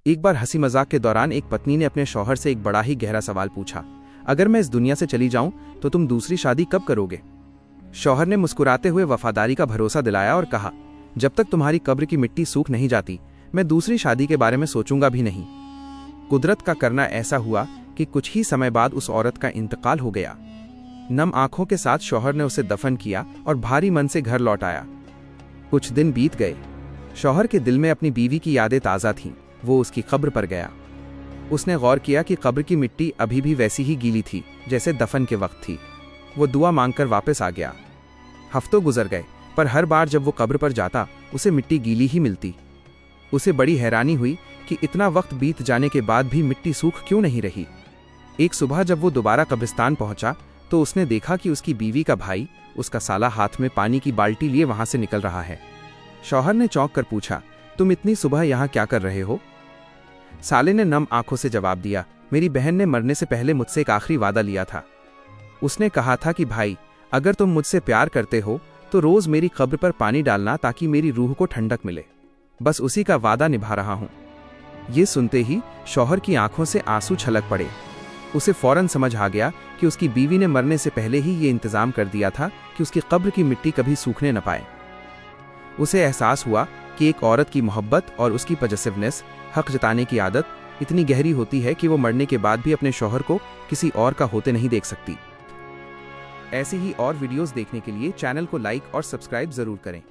एक बार हंसी मजाक के दौरान एक पत्नी ने अपने शौहर से एक बड़ा ही गहरा सवाल पूछा, अगर मैं इस दुनिया से चली जाऊं तो तुम दूसरी शादी कब करोगे? शौहर ने मुस्कुराते हुए वफादारी का भरोसा दिलाया और कहा, जब तक तुम्हारी कब्र की मिट्टी सूख नहीं जाती मैं दूसरी शादी के बारे में सोचूंगा भी नहीं। कुदरत का करना ऐसा हुआ कि कुछ ही समय बाद उस औरत का इंतकाल हो गया। नम आंखों के साथ शौहर ने उसे दफन किया और भारी मन से घर लौट आया। कुछ दिन बीत गए। शौहर के दिल में अपनी बीवी की यादें ताज़ा थीं। वो उसकी कब्र पर गया। उसने गौर किया कि कब्र की मिट्टी अभी भी वैसी ही गीली थी जैसे दफन के वक्त थी। वो दुआ मांगकर वापस आ गया। हफ्तों गुजर गए, पर हर बार जब वो कब्र पर जाता उसे मिट्टी गीली ही मिलती। उसे बड़ी हैरानी हुई कि इतना वक्त बीत जाने के बाद भी मिट्टी सूख क्यों नहीं रही। एक सुबह जब वो दोबारा कब्रिस्तान पहुंचा तो उसने देखा कि उसकी बीवी का भाई, उसका साला, हाथ में पानी की बाल्टी लिए वहां से निकल रहा है। शौहर ने चौंक कर पूछा, तुम इतनी सुबह यहाँ क्या कर रहे हो? साले ने नम आंखों से जवाब दिया, मेरी बहन ने मरने से पहले मुझसे एक आखिरी वादा लिया था। उसने कहा था कि भाई, अगर तुम मुझसे प्यार करते हो तो रोज मेरी कब्र पर पानी डालना ताकि मेरी रूह को ठंडक मिले। बस उसी का वादा निभा रहा हूं। ये सुनते ही शौहर की आंखों से आंसू छलक पड़े। उसे फौरन समझ आ गया कि उसकी बीवी ने मरने से पहले ही ये इंतजाम कर दिया था कि उसकी कब्र की मिट्टी कभी सूखने न पाए। उसे एहसास हुआ कि एक औरत की मोहब्बत और उसकी पजेसिवनेस, हक जताने की आदत इतनी गहरी होती है कि वो मरने के बाद भी अपने शौहर को किसी और का होते नहीं देख सकती। ऐसी ही और वीडियोस देखने के लिए चैनल को लाइक और सब्सक्राइब जरूर करें।